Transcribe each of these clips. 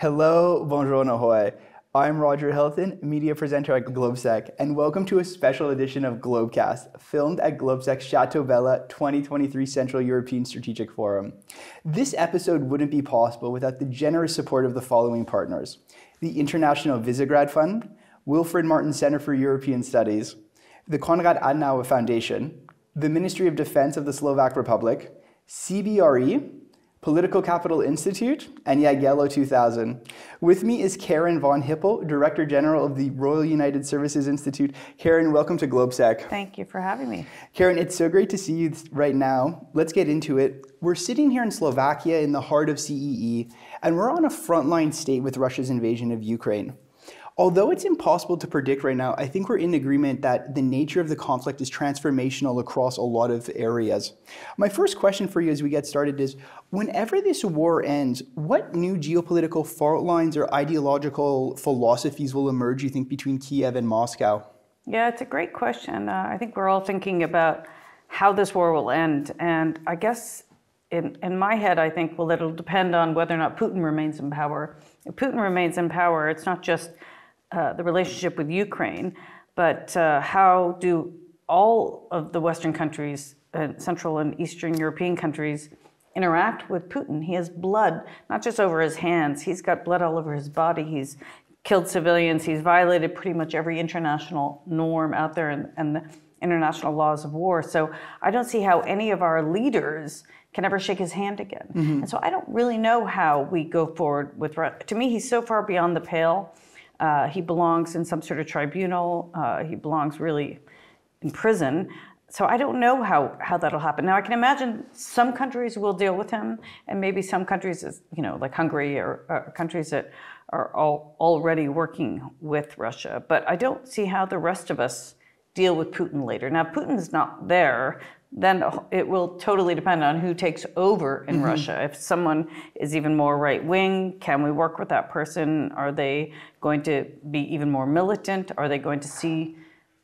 Hello, bonjour, ahoy. I'm Roger Hilton, media presenter at GLOBsec, and welcome to a special edition of GLOBcast, filmed at GLOBsec's Château Béla 2023 Central European Strategic Forum. This episode wouldn't be possible without the generous support of the following partners: the International Visegrad Fund, Wilfried Martens Centre for European Studies, the Konrad Adenauer Foundation, the Ministry of Defense of the Slovak Republic, CBRE, Political Capital Institute, and Jagello 2000. With me is Karin von Hippel, Director General of the Royal United Services Institute. Karin, welcome to GLOBsec. Thank you for having me. Karin, it's so great to see you right now. Let's get into it. We're sitting here in Slovakia in the heart of CEE, and we're on a frontline state with Russia's invasion of Ukraine. Although it's impossible to predict right now, I think we're in agreement that the nature of the conflict is transformational across a lot of areas. My first question for you as we get started is, whenever this war ends, what new geopolitical fault lines or ideological philosophies will emerge, you think, between Kiev and Moscow? Yeah, it's a great question. I think we're all thinking about how this war will end. And I guess in my head, I think, well, it'll depend on whether or not Putin remains in power. If Putin remains in power, it's not just the relationship with Ukraine, but how do all of the Western countries, Central and Eastern European countries, interact with Putin? He has blood, not just over his hands, he's got blood all over his body, he's killed civilians, he's violated pretty much every international norm out there and the international laws of war. So I don't see how any of our leaders can ever shake his hand again. And so I don't really know how we go forward with Russia. To me, he's so far beyond the pale. He belongs in some sort of tribunal. He belongs really in prison. So I don't know how that'll happen. Now, I can imagine some countries will deal with him, and maybe some countries, like Hungary or countries that are already working with Russia. But I don't see how the rest of us deal with Putin later. Now, if Putin's not there, then it will totally depend on who takes over in Russia. If someone is even more right-wing, can we work with that person? Are they going to be even more militant? Are they going to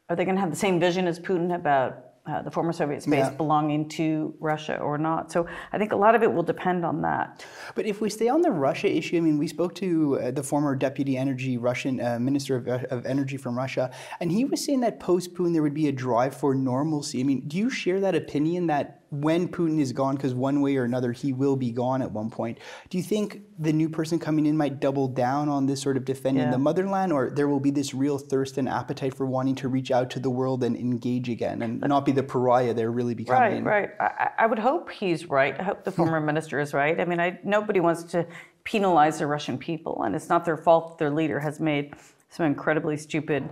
have the same vision as Putin about the former Soviet space belonging to Russia or not? So I think a lot of it will depend on that. But if we stay on the Russia issue, I mean, we spoke to the former deputy energy Russian minister of energy from Russia, and he was saying that post-Putin there would be a drive for normalcy. I mean, do you share that opinion that when Putin is gone, because one way or another he will be gone at one point, do you think the new person coming in might double down on this sort of defending the motherland, or there will be this real thirst and appetite for wanting to reach out to the world and engage again and not be the pariah they're really becoming? Right. I would hope he's right. I hope the former minister is right. I mean, nobody wants to penalize the Russian people, and it's not their fault that their leader has made some incredibly stupid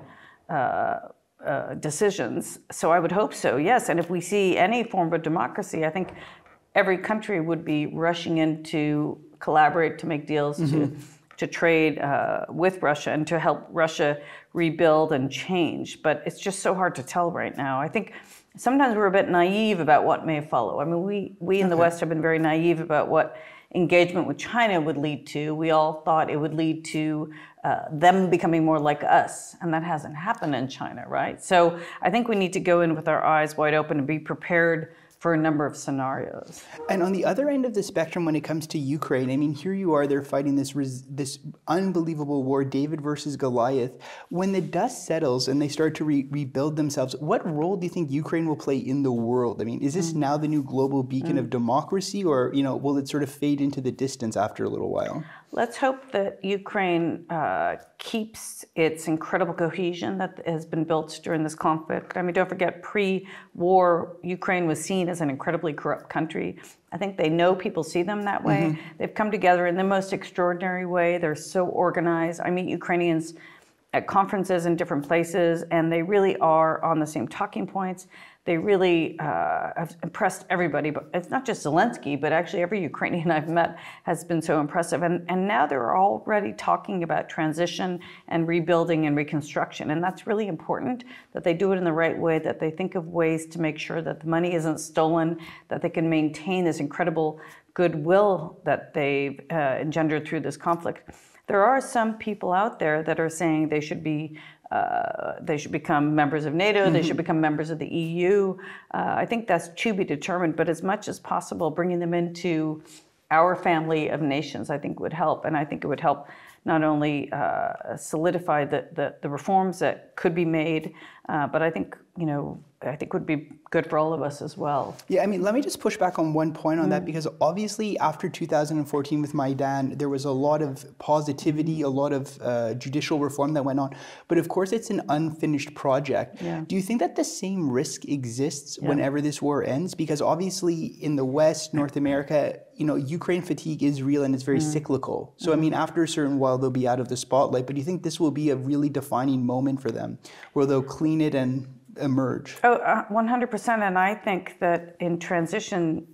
decisions. So I would hope so, yes. And if we see any form of democracy, I think every country would be rushing in to collaborate, to make deals, to trade with Russia and to help Russia rebuild and change. But it's just so hard to tell right now. I think sometimes we're a bit naive about what may follow. I mean, we in the West have been very naive about what engagement with China would lead to. We all thought it would lead to them becoming more like us, and that hasn't happened in China, right? So I think we need to go in with our eyes wide open and be prepared for a number of scenarios. And on the other end of the spectrum, when it comes to Ukraine, I mean, here you are, they're fighting this unbelievable war, David versus Goliath. When the dust settles and they start to rebuild themselves, what role do you think Ukraine will play in the world? I mean, is this now the new global beacon of democracy, or will it sort of fade into the distance after a little while? Let's hope that Ukraine keeps its incredible cohesion that has been built during this conflict. I mean, don't forget, pre-war, Ukraine was seen as an incredibly corrupt country. I think they know people see them that way. They've come together in the most extraordinary way. They're so organized. I meet Ukrainians at conferences in different places, and they really are on the same talking points. They really have impressed everybody, but it's not just Zelensky, but actually every Ukrainian I've met has been so impressive. And now they're already talking about transition and rebuilding and reconstruction. And that's really important, that they do it in the right way, that they think of ways to make sure that the money isn't stolen, that they can maintain this incredible goodwill that they've engendered through this conflict. There are some people out there that are saying they should become members of NATO, they should become members of the EU. I think that's to be determined, but as much as possible, bringing them into our family of nations, I think would help. And I think it would help not only solidify the reforms that could be made, but I think, I think would be good for all of us as well. Yeah, I mean, let me just push back on one point on that, because obviously after 2014 with Maidan, there was a lot of positivity, a lot of judicial reform that went on. But of course, it's an unfinished project. Yeah. Do you think that the same risk exists whenever this war ends? Because obviously in the West, North America, Ukraine fatigue is real and it's very cyclical. So, I mean, after a certain while, they'll be out of the spotlight. But do you think this will be a really defining moment for them where they'll clean it and emerge? 100%. And I think that in transition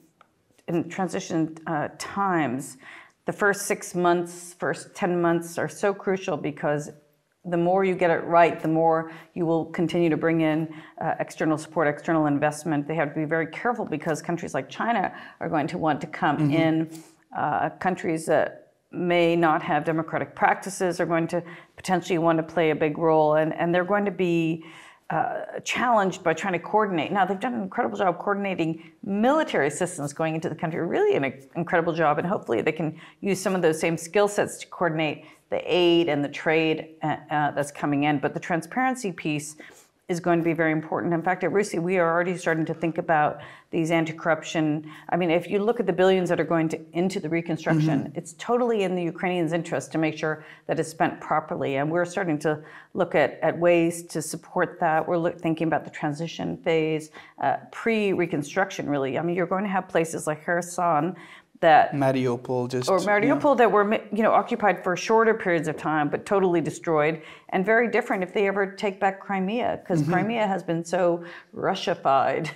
times, the first 6 months, first 10 months are so crucial, because the more you get it right, the more you will continue to bring in external support, external investment. They have to be very careful, because countries like China are going to want to come in. Countries that may not have democratic practices are going to potentially want to play a big role, and they're going to be challenged by trying to coordinate. Now, they've done an incredible job coordinating military assistance going into the country, really an incredible job, and hopefully they can use some of those same skill sets to coordinate the aid and the trade that's coming in. But the transparency piece is going to be very important. In fact, at RUSI, we are already starting to think about these anti-corruption. I mean, if you look at the billions that are going into the reconstruction, it's totally in the Ukrainians' interest to make sure that it's spent properly. And we're starting to look at ways to support that. We're thinking about the transition phase, pre-reconstruction, really. I mean, you're going to have places like Kherson, Mariupol that were occupied for shorter periods of time, but totally destroyed, and very different if they ever take back Crimea, because Crimea has been so Russified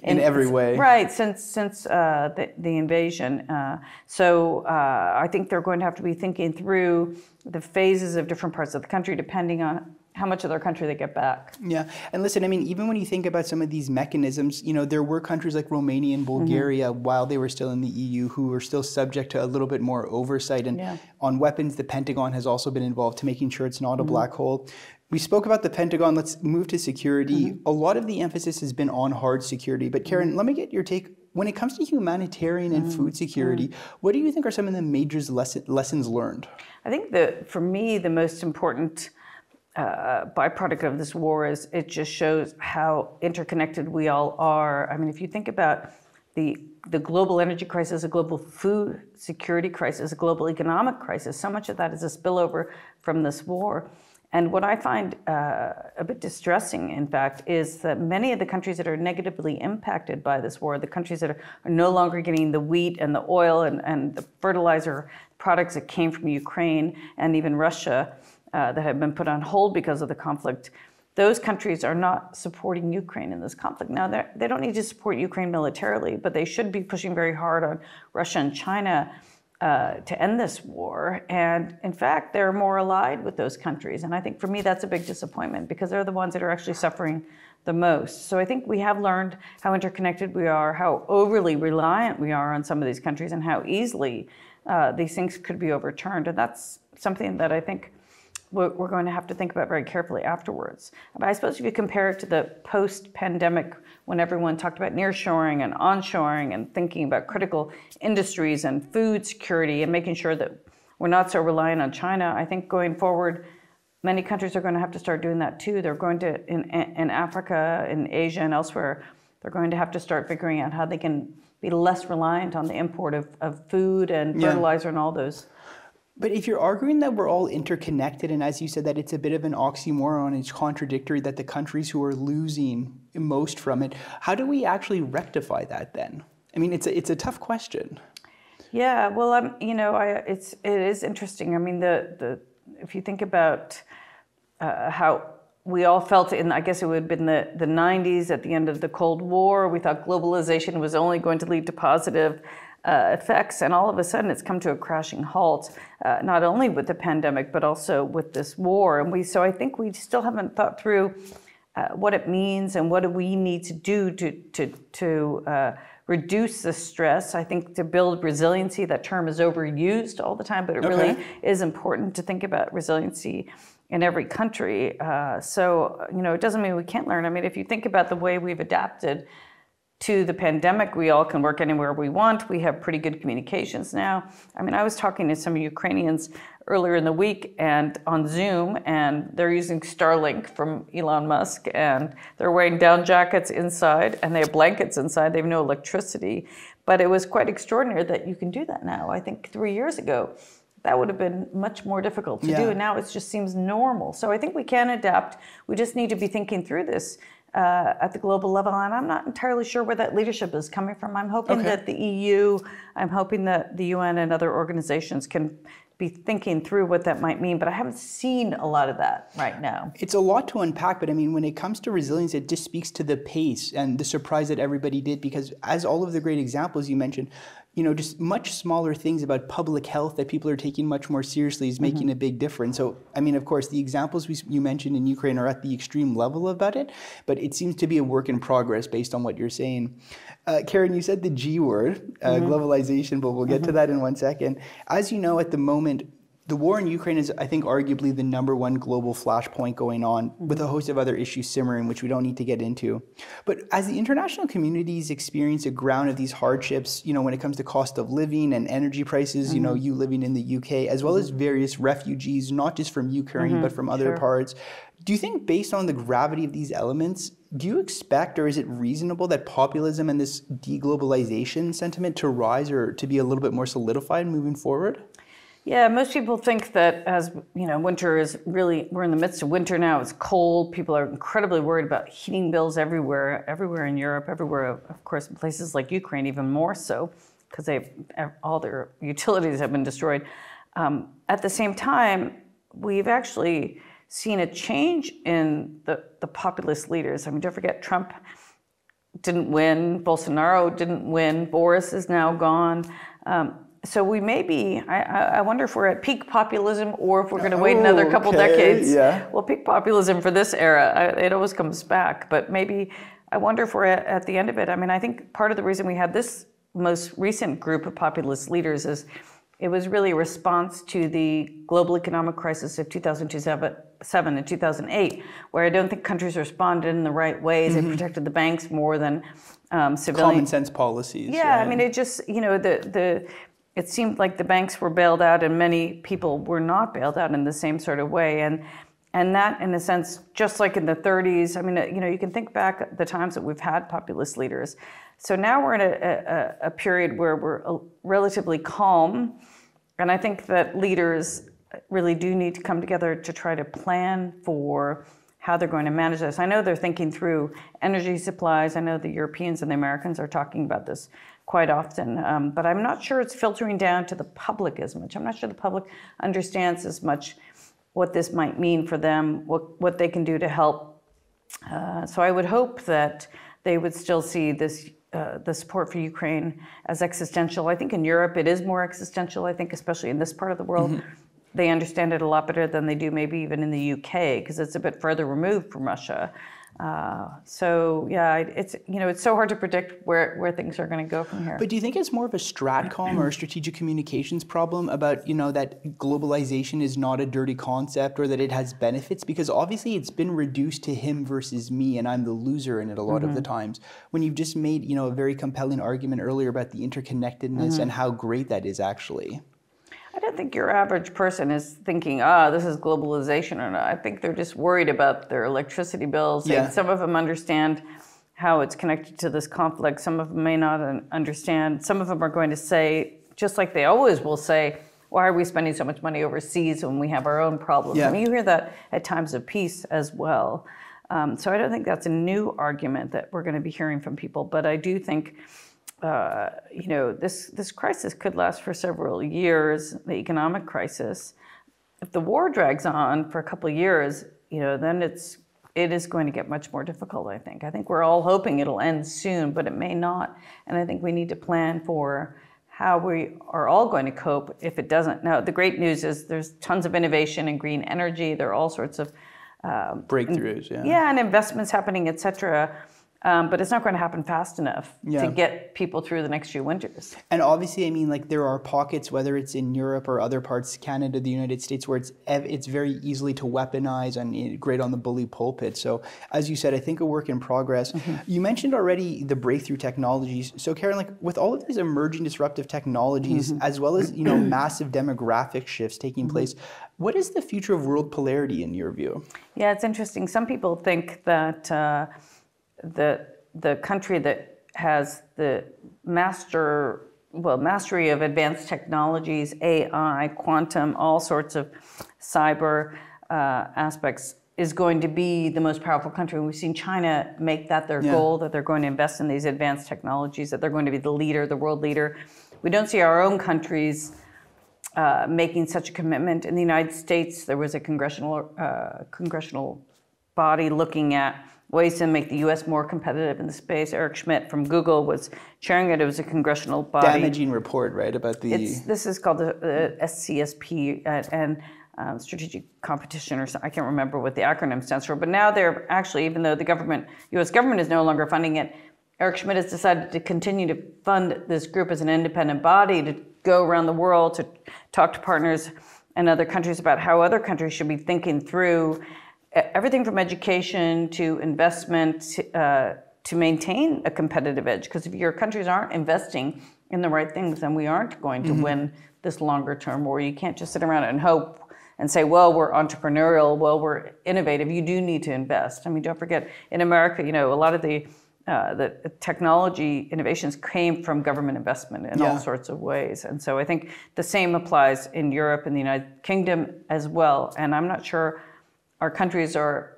in every way, right, since the invasion. So I think they're going to have to be thinking through the phases of different parts of the country, depending on how much of their country they get back. Yeah. And listen, I mean, even when you think about some of these mechanisms, there were countries like Romania and Bulgaria while they were still in the EU who were still subject to a little bit more oversight. And on weapons, the Pentagon has also been involved to making sure it's not a black hole. We spoke about the Pentagon. Let's move to security. A lot of the emphasis has been on hard security. But Karin, let me get your take. When it comes to humanitarian and food security, what do you think are some of the major lessons learned? I think that, for me, the most important byproduct of this war is it just shows how interconnected we all are. I mean, if you think about the global energy crisis, a global food security crisis, a global economic crisis, so much of that is a spillover from this war. And what I find a bit distressing, in fact, is that many of the countries that are negatively impacted by this war, the countries that are no longer getting the wheat and the oil and the fertilizer products that came from Ukraine and even Russia, that have been put on hold because of the conflict, those countries are not supporting Ukraine in this conflict. Now, they don't need to support Ukraine militarily, but they should be pushing very hard on Russia and China to end this war. And in fact, they're more allied with those countries. And I think for me, that's a big disappointment, because they're the ones that are actually suffering the most. So I think we have learned how interconnected we are, how overly reliant we are on some of these countries, and how easily these things could be overturned. And that's something that I think we're going to have to think about very carefully afterwards. But I suppose if you compare it to the post-pandemic, when everyone talked about nearshoring and onshoring and thinking about critical industries and food security and making sure that we're not so reliant on China, I think going forward, many countries are going to have to start doing that too. They're going to, in Africa, in Asia, and elsewhere, they're going to have to start figuring out how they can be less reliant on the import of food and fertilizer and all those. But if you're arguing that we're all interconnected, and as you said, that it's a bit of an oxymoron, it's contradictory that the countries who are losing most from it, how do we actually rectify that then? I mean, it's a tough question. Yeah, well, it is interesting. I mean, if you think about how we all felt in, I guess it would have been the 90s at the end of the Cold War, we thought globalization was only going to lead to positive effects, and all of a sudden it's come to a crashing halt, not only with the pandemic but also with this war. And so I think we still haven't thought through what it means and what do we need to do to reduce the stress. I think to build resiliency, that term is overused all the time, but it really is important to think about resiliency in every country. So it doesn't mean we can't learn. I mean, if you think about the way we've adapted to the pandemic, we all can work anywhere we want. We have pretty good communications now. I mean, I was talking to some Ukrainians earlier in the week and on Zoom, and they're using Starlink from Elon Musk, and they're wearing down jackets inside, and they have blankets inside. They have no electricity. But it was quite extraordinary that you can do that now. I think 3 years ago, that would have been much more difficult to do. And now it just seems normal. So I think we can adapt. We just need to be thinking through this at the global level. And I'm not entirely sure where that leadership is coming from. I'm hoping that the EU, I'm hoping that the UN and other organizations can be thinking through what that might mean, but I haven't seen a lot of that right now. It's a lot to unpack, but I mean, when it comes to resilience, it just speaks to the pace and the surprise that everybody did, because as all of the great examples you mentioned, you know, just much smaller things about public health that people are taking much more seriously is making a big difference. So, I mean, of course, the examples you mentioned in Ukraine are at the extreme level about it, but it seems to be a work in progress based on what you're saying. Karin, you said the G word, globalization, but we'll get to that in 1 second. As you know, at the moment, the war in Ukraine is, I think, arguably the #1 global flashpoint going on, with a host of other issues simmering, which we don't need to get into. But as the international communities experience a ground of these hardships, you know, when it comes to cost of living and energy prices, you know, you living in the UK, as well as various refugees, not just from Ukraine, but from other parts, do you think, based on the gravity of these elements, do you expect, or is it reasonable that populism and this de-globalization sentiment to rise or to be a little bit more solidified moving forward? Yeah, most people think that, as you know, winter is really, we're in the midst of winter now. It's cold. People are incredibly worried about heating bills everywhere in Europe, everywhere, of course, in places like Ukraine, even more so, because all their utilities have been destroyed. At the same time, we've actually seen a change in the populist leaders. I mean, don't forget, Trump didn't win, Bolsonaro didn't win, Boris is now gone. So we may be, I wonder if we're at peak populism or if we're going to wait another couple decades. Yeah. Well, peak populism for this era, it always comes back. But maybe, I wonder if we're at the end of it. I mean, I think part of the reason we had this most recent group of populist leaders is it was really a response to the global economic crisis of 2007 and 2008, where I don't think countries responded in the right ways. They protected the banks more than civilian. Common sense policies. Yeah, right? I mean, it just, you know, it seemed like the banks were bailed out and many people were not bailed out in the same sort of way. And that, in a sense, just like in the 30s, I mean, you know, you can think back at the times that we've had populist leaders. So now we're in a period where we're relatively calm. And I think that leaders really do need to come together to try to plan for how they're going to manage this. I know they're thinking through energy supplies. I know the Europeans and the Americans are talking about this quite often, but I'm not sure it's filtering down to the public as much. I'm not sure the public understands as much what this might mean for them, what they can do to help. So I would hope that they would still see this the support for Ukraine as existential. I think in Europe it is more existential, I think, especially in this part of the world. They understand it a lot better than they do maybe even in the UK, because it's a bit further removed from Russia. So yeah, it's, you know, it's so hard to predict where things are going to go from here. But do you think it's more of a stratcom or a strategic communications problem about, you know, that globalization is not a dirty concept or that it has benefits? Because obviously it's been reduced to him versus me and I'm the loser in it a lot of the times. When you've just made, you know, a very compelling argument earlier about the interconnectedness and how great that is actually. I don't think your average person is thinking, this is globalization or not. I think they're just worried about their electricity bills. Yeah. Some of them understand how it's connected to this conflict. Some of them may not understand. Some of them are going to say, just like they always will say, why are we spending so much money overseas when we have our own problems? Yeah. I mean, you hear that at times of peace as well. So I don't think that's a new argument that we're going to be hearing from people. But I do think you know, this crisis could last for several years, the economic crisis. If the war drags on for a couple of years, you know, then it is going to get much more difficult, I think. I think we're all hoping it'll end soon, but it may not. And I think we need to plan for how we are all going to cope if it doesn't. Now, the great news is there's tons of innovation in green energy. There are all sorts of breakthroughs, and investments happening, et cetera. But it's not going to happen fast enough to get people through the next few winters. And obviously, I mean, like there are pockets, whether it's in Europe or other parts, Canada, the United States, where it's very easily to weaponize and great on the bully pulpit. So as you said, I think a work in progress. You mentioned already the breakthrough technologies. So Karin, like with all of these emerging disruptive technologies, as well as, you know, massive demographic shifts taking place, what is the future of world polarity in your view? Yeah, it's interesting. Some people think that the country that has the mastery of advanced technologies, AI, quantum, all sorts of cyber aspects, is going to be the most powerful country. And we've seen China make that their goal, that they're going to invest in these advanced technologies, that they're going to be the leader, the world leader. We don't see our own countries making such a commitment. In the United States, there was a congressional body looking at ways to make the U.S. more competitive in the space. Eric Schmidt from Google was chairing it. It was a congressional body. Damaging report, right, about the... This is called the SCSP and Strategic Competition, or I can't remember what the acronym stands for. But now they're actually, even though the U.S. government is no longer funding it, Eric Schmidt has decided to continue to fund this group as an independent body to go around the world to talk to partners and other countries about how other countries should be thinking through everything from education to investment to maintain a competitive edge. Because if your countries aren't investing in the right things, then we aren't going to win this longer term war. You can't just sit around and hope and say, well, we're entrepreneurial, well, we're innovative. You do need to invest. I mean, don't forget, in America, you know, a lot of the technology innovations came from government investment in all sorts of ways. And so I think the same applies in Europe and the United Kingdom as well. And I'm not sure our countries are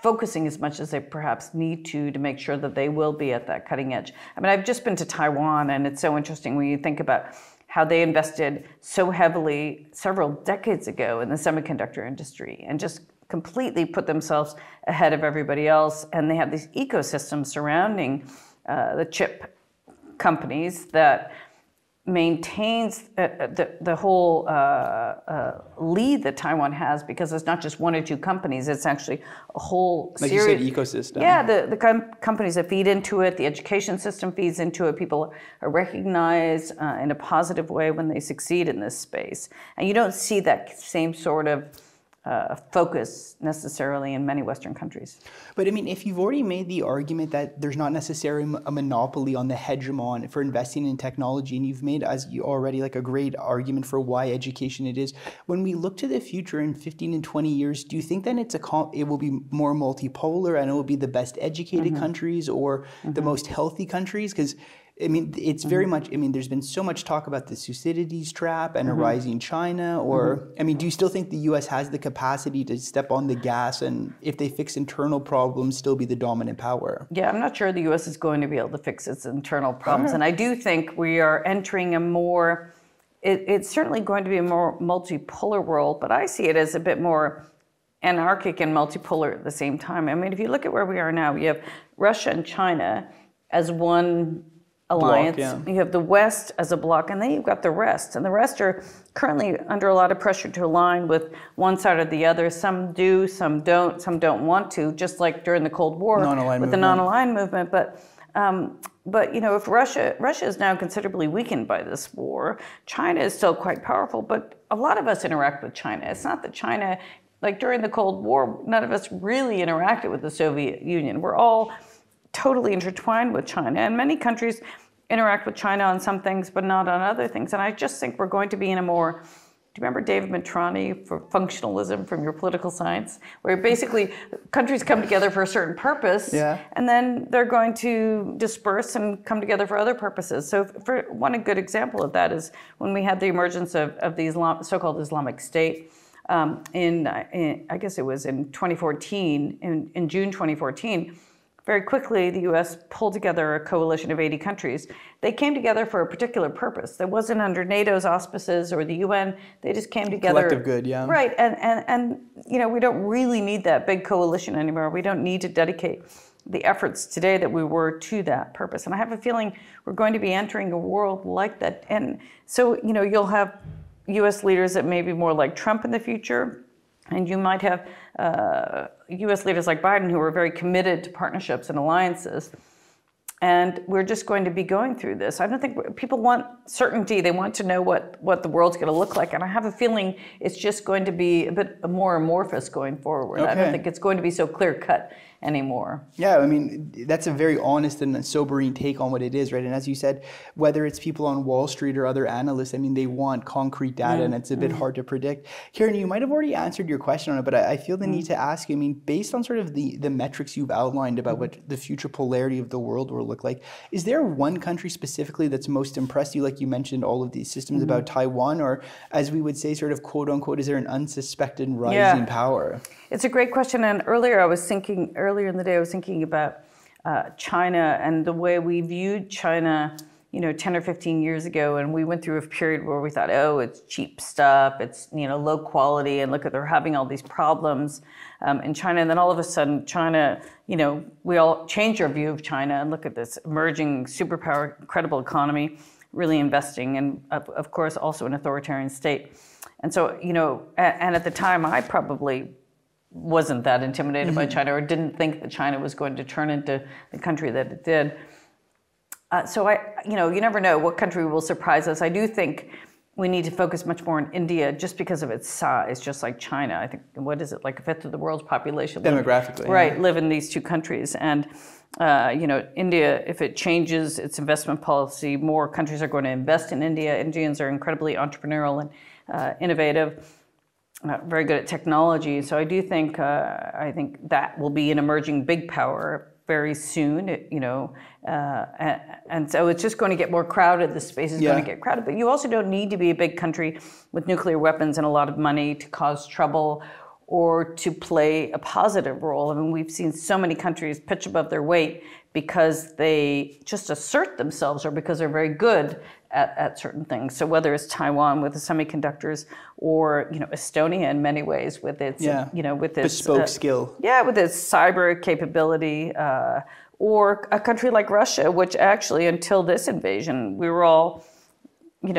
focusing as much as they perhaps need to make sure that they will be at that cutting edge. I mean, I've just been to Taiwan, and it's so interesting when you think about how they invested so heavily several decades ago in the semiconductor industry and just completely put themselves ahead of everybody else. And they have these ecosystems surrounding the chip companies that maintains the whole lead that Taiwan has, because it's not just one or two companies, it's actually a whole like series. You said, ecosystem. Yeah, the companies that feed into it, the education system feeds into it, people are recognized in a positive way when they succeed in this space. And you don't see that same sort of focus necessarily in many Western countries. But I mean, if you've already made the argument that there's not necessarily a monopoly on the hegemon for investing in technology, and you've made, as you already, like a great argument for why education it is, when we look to the future in 15 and 20 years, do you think then it will be more multipolar and it will be the best educated countries or the most healthy countries? Because I mean, it's very much, I mean, there's been so much talk about the Thucydides trap and a rising China, or, I mean, do you still think the U.S. has the capacity to step on the gas and if they fix internal problems, still be the dominant power? Yeah, I'm not sure the U.S. is going to be able to fix its internal problems. And I do think we are entering a more, it's certainly going to be a more multipolar world, but I see it as a bit more anarchic and multipolar at the same time. I mean, if you look at where we are now, you have Russia and China as one alliance. Bloc, You have the West as a bloc, and then you've got the rest. And the rest are currently under a lot of pressure to align with one side or the other. Some do, some don't want to, just like during the Cold War with the non-aligned movement. But you know, if Russia is now considerably weakened by this war, China is still quite powerful, but a lot of us interact with China. It's not that China, like during the Cold War, none of us really interacted with the Soviet Union. We're all totally intertwined with China, and many countries interact with China on some things, but not on other things. And I just think we're going to be in a more, do you remember David Mitrani for functionalism from your political science, where basically countries come together for a certain purpose, and then they're going to disperse and come together for other purposes. So for one good example of that is when we had the emergence of the so-called Islamic State in I guess it was in 2014, in June 2014, very quickly, the U.S. pulled together a coalition of 80 countries. They came together for a particular purpose. That wasn't under NATO's auspices or the UN. They just came together. Collective good, yeah. Right, and you know, we don't really need that big coalition anymore. We don't need to dedicate the efforts today that we were to that purpose. And I have a feeling we're going to be entering a world like that. And so, you know, you'll have U.S. leaders that may be more like Trump in the future, And you might have U.S. leaders like Biden who are very committed to partnerships and alliances. And we're just going to be going through this. I don't think people want certainty. They want to know what the world's going to look like. And I have a feeling it's just going to be a bit more amorphous going forward. Okay. I don't think it's going to be so clear-cut anymore. Yeah, I mean, that's a very honest and sobering take on what it is, right? And as you said, whether it's people on Wall Street or other analysts, I mean, they want concrete data, and it's a bit hard to predict. Karin, you might have already answered your question on it, but I feel the need to ask you, I mean, based on sort of the metrics you've outlined about what the future polarity of the world will look like, is there one country specifically that's most impressed you? Like you mentioned all of these systems about Taiwan, or as we would say, sort of quote unquote, is there an unsuspected rising power? It's a great question. And earlier in the day, I was thinking about China and the way we viewed China, 10 or 15 years ago. And we went through a period where we thought, oh, it's cheap stuff, it's, low quality, and look at, they're having all these problems in China. And then all of a sudden, China, we all changed our view of China and look at this emerging superpower, incredible economy, really investing, and of course, also an authoritarian state. And so, and at the time, I probably wasn't that intimidated by China, or didn't think that China was going to turn into the country that it did. So you never know what country will surprise us. I do think we need to focus much more on India just because of its size, just like China. I think, what is it, like a fifth of the world's population? Demographically. Live in these two countries. And, India, if it changes its investment policy, more countries are going to invest in India. Indians are incredibly entrepreneurial and innovative. Very good at technology, so I do think that will be an emerging big power very soon. And so it's just going to get more crowded. The space is going to get crowded. But you also don't need to be a big country with nuclear weapons and a lot of money to cause trouble or to play a positive role. I mean, we've seen so many countries pitch above their weight because they just assert themselves or because they're very good at certain things. So whether it's Taiwan with the semiconductors, or Estonia in many ways with its with its bespoke skill, with its cyber capability, or a country like Russia, which actually until this invasion we were all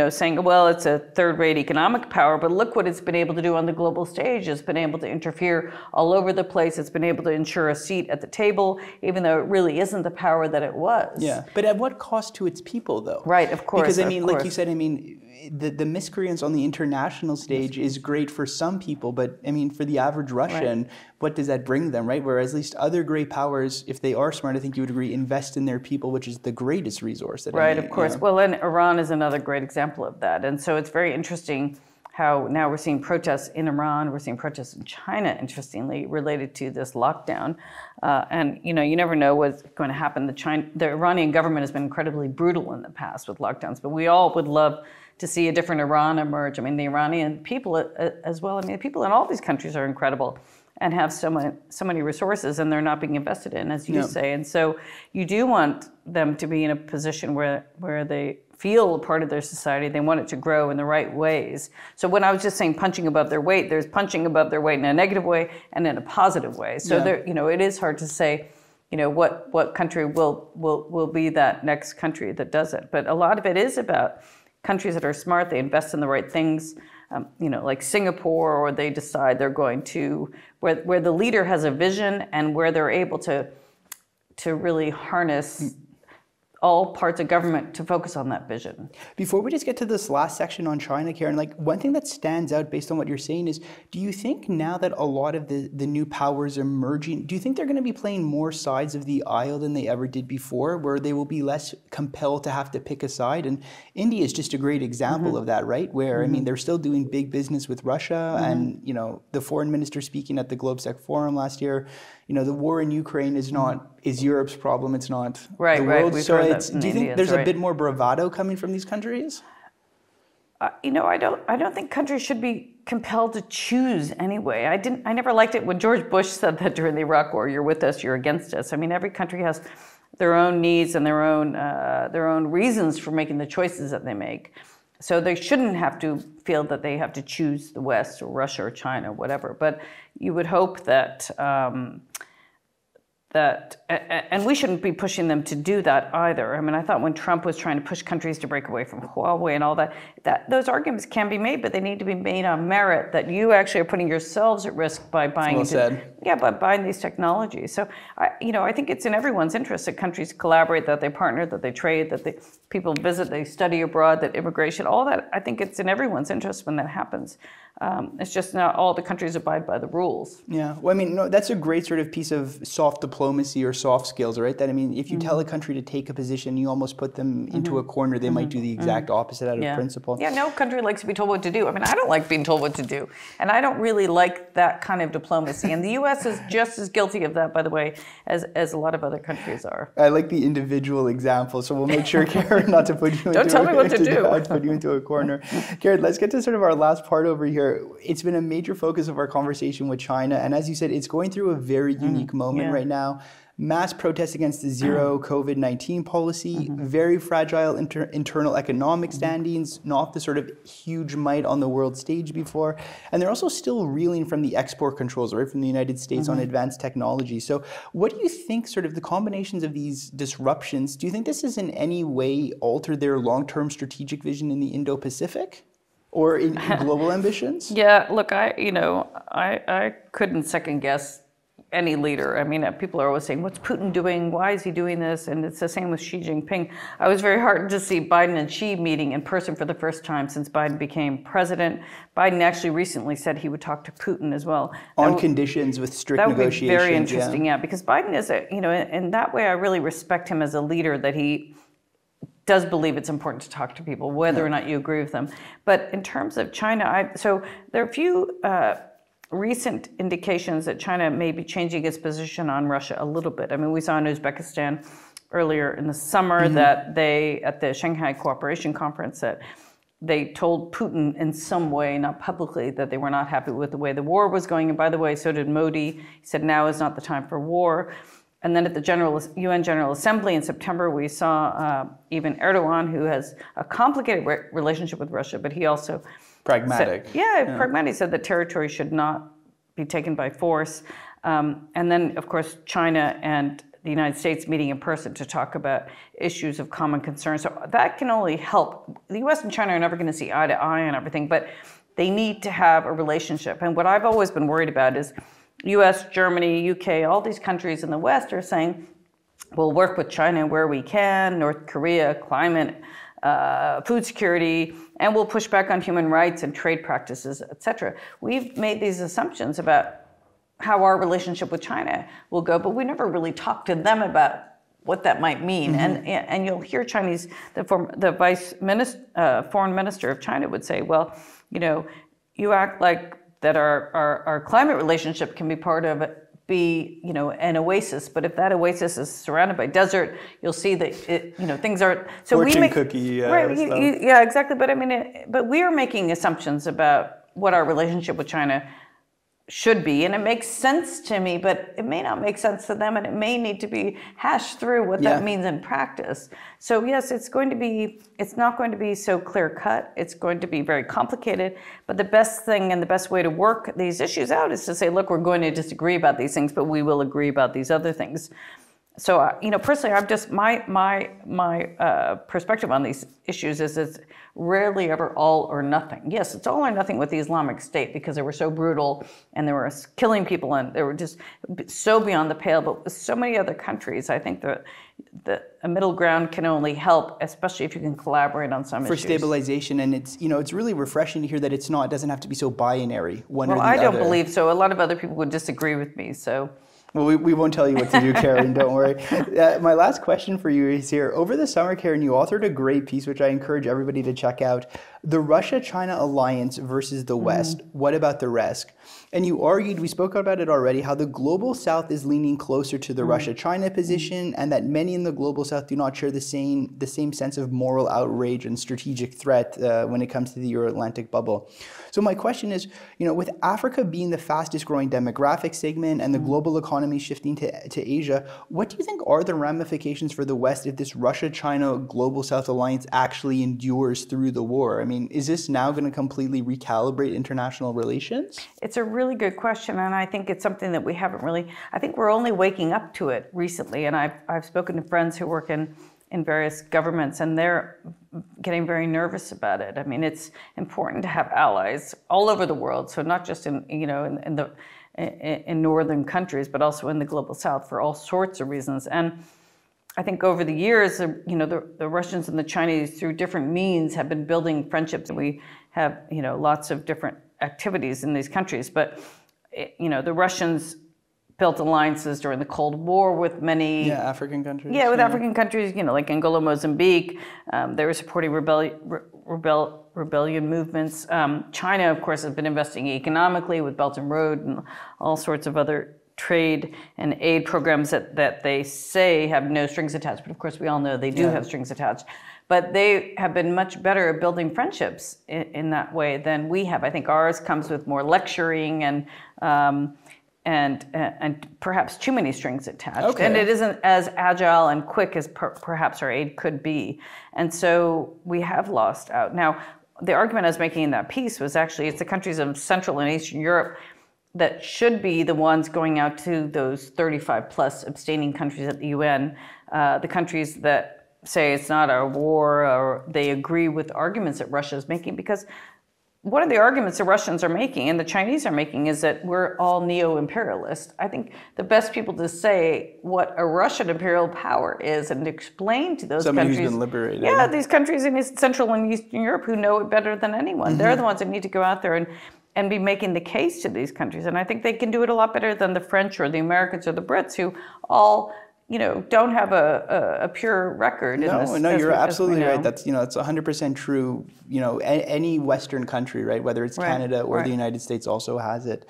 saying, well, it's a third-rate economic power, but look what it's been able to do on the global stage. It's been able to interfere all over the place. It's been able to ensure a seat at the table, even though it really isn't the power that it was. Yeah, but at what cost to its people, though? Right, of course. Because, like you said, the miscreants on the international stage is great for some people, but, for the average Russian, what does that bring them, right? Whereas at least other great powers, if they are smart, I think you would agree, invest in their people, which is the greatest resource. Of course. Well, and Iran is another great example of that. And so it's very interesting how now we're seeing protests in Iran, we're seeing protests in China, interestingly, related to this lockdown. And, you never know what's going to happen. The Iranian government has been incredibly brutal in the past with lockdowns, but we all would love to see a different Iran emerge. The Iranian people as well. The people in all these countries are incredible and have so many resources, and they're not being invested in, as you say. And so you do want them to be in a position where they feel a part of their society. They want it to grow in the right ways. So when I was just saying punching above their weight, there's punching above their weight in a negative way and in a positive way. So it is hard to say, what country will be that next country that does it. But a lot of it is about countries that are smart. They invest in the right things, like Singapore, or they decide they're going to, where the leader has a vision and where they're able to really harness all parts of government to focus on that vision. Before we just get to this last section on China, Karin, one thing that stands out based on what you're saying is, do you think now that a lot of the new powers are emerging, do you think they're going to be playing more sides of the aisle than they ever did before, where they will be less compelled to have to pick a side? And India is just a great example of that, right? Where, they're still doing big business with Russia, and, the foreign minister speaking at the GLOBsec forum last year, the war in Ukraine is Europe's problem. It's not the world's. So do you think there's a bit more bravado coming from these countries? I don't think countries should be compelled to choose anyway. I never liked it when George Bush said that during the Iraq War. You're with us, you're against us. Every country has their own needs and their own reasons for making the choices that they make. So they shouldn't have to feel that they have to choose the West or Russia or China or whatever. But you would hope that and we shouldn't be pushing them to do that either. I mean, I thought when Trump was trying to push countries to break away from Huawei and all that those arguments can be made, but they need to be made on merit that you actually are putting yourselves at risk by buying by buying these technologies. So, I think it's in everyone's interest that countries collaborate, that they partner, that they trade, that people visit, they study abroad, that immigration, all that. I think it's in everyone's interest when that happens. It's just not all the countries abide by the rules. Yeah, well, I mean, no, that's a great sort of piece of soft diplomacy or soft skills, right? That, I mean, if you tell a country to take a position, you almost put them into a corner. They might do the exact opposite out of principle. Yeah, no country likes to be told what to do. I mean, I don't like being told what to do. And I don't really like that kind of diplomacy. And the U.S. is just as guilty of that, by the way, as a lot of other countries are. I like the individual example, so we'll make sure, Karin, not to put you don't tell me what to do. Not to put you into a corner. Karin, let's get to sort of our last part over here. It's been a major focus of our conversation with China. And as you said, it's going through a very unique moment right now. Mass protests against the zero COVID-19 policy, very fragile internal economic standings, not the sort of huge might on the world stage before. And they're also still reeling from the export controls, right, from the United States on advanced technology. So what do you think sort of the combinations of these disruptions, do you think this has in any way altered their long-term strategic vision in the Indo-Pacific? Or in global ambitions? Yeah, look, I couldn't second guess any leader. I mean, people are always saying, what's Putin doing? Why is he doing this? And it's the same with Xi Jinping. I was very heartened to see Biden and Xi meeting in person for the first time since Biden became president. Biden actually recently said he would talk to Putin as well. On conditions with strict negotiations. That would be very interesting, because Biden is in that way, I really respect him as a leader, that he does believe it's important to talk to people, whether or not you agree with them. But in terms of China, so there are a few recent indications that China may be changing its position on Russia a little bit. I mean, we saw in Uzbekistan earlier in the summer that they, at the Shanghai Cooperation Conference, that they told Putin in some way, not publicly, that they were not happy with the way the war was going. And by the way, so did Modi. He said now is not the time for war. And then at the UN General Assembly in September, we saw even Erdogan, who has a complicated relationship with Russia, but he also pragmatic. Pragmatic, said that territory should not be taken by force. And then, of course, China and the United States meeting in person to talk about issues of common concern. So that can only help. The U.S. and China are never going to see eye to eye on everything, but they need to have a relationship. And what I've always been worried about is US, Germany, UK, all these countries in the West are saying, we'll work with China where we can, North Korea, climate, food security, and we'll push back on human rights and trade practices, etc. We've made these assumptions about how our relationship with China will go, but we never really talked to them about what that might mean. And you'll hear the foreign minister of China would say, well, you act like that our climate relationship can be part of an oasis, but if that oasis is surrounded by desert, you'll see that things aren't. So fortune cookie. Right? Yeah, exactly. But I mean, but we are making assumptions about what our relationship with China should be, and it makes sense to me, but it may not make sense to them, and it may need to be hashed through what that means in practice. So yes, it's not going to be so clear cut. It's going to be very complicated, but the best thing and the best way to work these issues out is to say, look, we're going to disagree about these things, but we will agree about these other things. So, personally, I'm just, my perspective on these issues is it's rarely ever all or nothing. Yes, it's all or nothing with the Islamic State because they were so brutal and they were killing people and they were just so beyond the pale. But with so many other countries, I think that a middle ground can only help, especially if you can collaborate on some issues. For stabilization, and it's really refreshing to hear that it doesn't have to be so binary, one or the other. Well, I don't believe so. A lot of other people would disagree with me, so... Well, we won't tell you what to do, Karin, don't worry. My last question for you is here. Over the summer, Karin, you authored a great piece, which I encourage everybody to check out, The Russia-China Alliance versus the West. What about the rest? And you argued, we spoke about it already, how the Global South is leaning closer to the Russia-China position and that many in the Global South do not share the same sense of moral outrage and strategic threat when it comes to the Euro-Atlantic bubble. So my question is, with Africa being the fastest growing demographic segment and the global economy shifting to Asia, what do you think are the ramifications for the West if this Russia-China Global South alliance actually endures through the war? I mean, mean, is this now going to completely recalibrate international relations? It's a really good question, and I think it's something that we haven't really, I think we're only waking up to it recently, and I've spoken to friends who work in various governments, and they're getting very nervous about it. I mean, it's important to have allies all over the world, so not just in northern countries, but also in the global south for all sorts of reasons. And I think over the years, the Russians and the Chinese, through different means, have been building friendships. We have, lots of different activities in these countries, but, the Russians built alliances during the Cold War with many African countries. Yeah, with African countries, like Angola, Mozambique. They were supporting rebellion movements. China, of course, has been investing economically with Belt and Road and all sorts of other trade and aid programs that they say have no strings attached. But of course, we all know they do have strings attached. But they have been much better at building friendships in that way than we have. I think ours comes with more lecturing and perhaps too many strings attached. Okay. And it isn't as agile and quick as perhaps our aid could be. And so we have lost out. Now, the argument I was making in that piece was actually it's the countries of Central and Eastern Europe that should be the ones going out to those 35 plus abstaining countries at the UN, the countries that say it's not a war or they agree with arguments that Russia is making, because one of the arguments the Russians are making and the Chinese are making is that we're all neo-imperialist. I think the best people to say what a Russian imperial power is and explain to those Somebody countries. Who's been liberated. Yeah, these countries in Central and Eastern Europe who know it better than anyone. Mm-hmm. They're the ones that need to go out there and be making the case to these countries. And I think they can do it a lot better than the French or the Americans or the Brits, who all don't have a pure record. No, you're absolutely right. That's, it's 100% true. Any Western country, right, whether it's Canada or the United States also has it.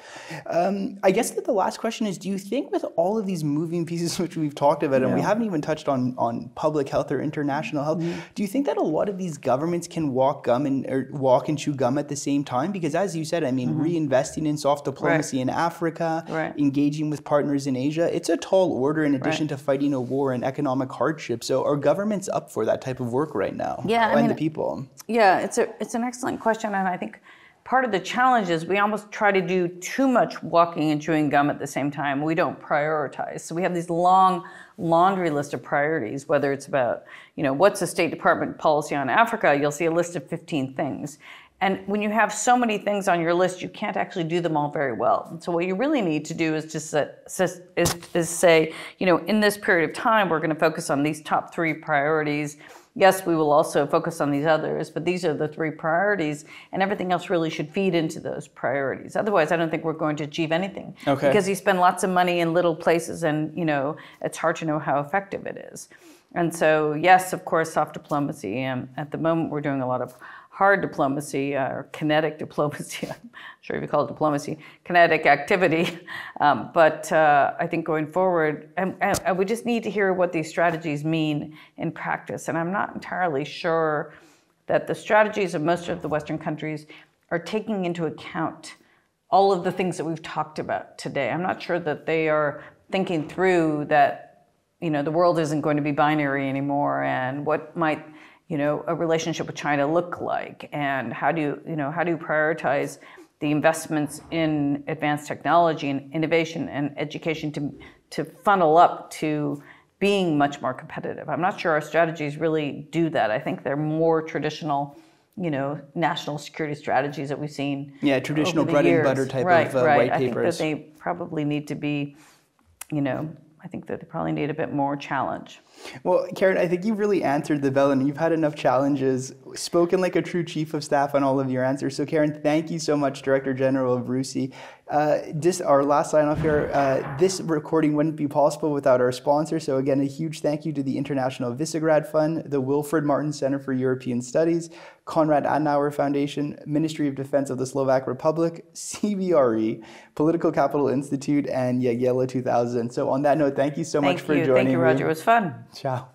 I guess that the last question is, do you think with all of these moving pieces which we've talked about, and we haven't even touched on public health or international health, do you think that a lot of these governments can walk and chew gum at the same time? Because as you said, I mean, reinvesting in soft diplomacy in Africa, engaging with partners in Asia, it's a tall order in addition to fighting a war and economic hardship. So are governments up for that type of work right now? And the people? Yeah, it's an excellent question. And I think part of the challenge is we almost try to do too much walking and chewing gum at the same time. We don't prioritize. So we have these long laundry list of priorities, whether it's about, what's the State Department policy on Africa? You'll see a list of 15 things. And when you have so many things on your list, you can't actually do them all very well. And so what you really need to do is just say, in this period of time, we're going to focus on these top 3 priorities. Yes, we will also focus on these others, but these are the 3 priorities, and everything else really should feed into those priorities. Otherwise, I don't think we're going to achieve anything. Okay. Because you spend lots of money in little places, and it's hard to know how effective it is. And so, yes, of course, soft diplomacy. At the moment, we're doing a lot of hard diplomacy or kinetic diplomacy. I'm sure if you call it diplomacy, kinetic activity. But I think going forward, and we just need to hear what these strategies mean in practice. And I'm not entirely sure that the strategies of most of the Western countries are taking into account all of the things that we've talked about today. I'm not sure that they are thinking through that, the world isn't going to be binary anymore, and what might a relationship with China look like, and how do you prioritize the investments in advanced technology and innovation and education to funnel up to being much more competitive. I'm not sure our strategies really do that. I think they're more traditional, national security strategies that we've seen. Yeah, traditional bread and butter type of white papers. I think that they probably need to be, I think that they probably need a bit more challenge. Well, Karin, I think you've really answered the bell, and you've had enough challenges, spoken like a true chief of staff on all of your answers. So, Karin, thank you so much, Director General of RUSI. Our last sign off here, this recording wouldn't be possible without our sponsor. So again, a huge thank you to the International Visegrad Fund, the Wilfried Martens Centre for European Studies, Konrad Adenauer Foundation, Ministry of Defense of the Slovak Republic, CBRE, Political Capital Institute, and Jagello 2000. So on that note, thank you so much for joining me. Thank you, Roger. It was fun. Ciao.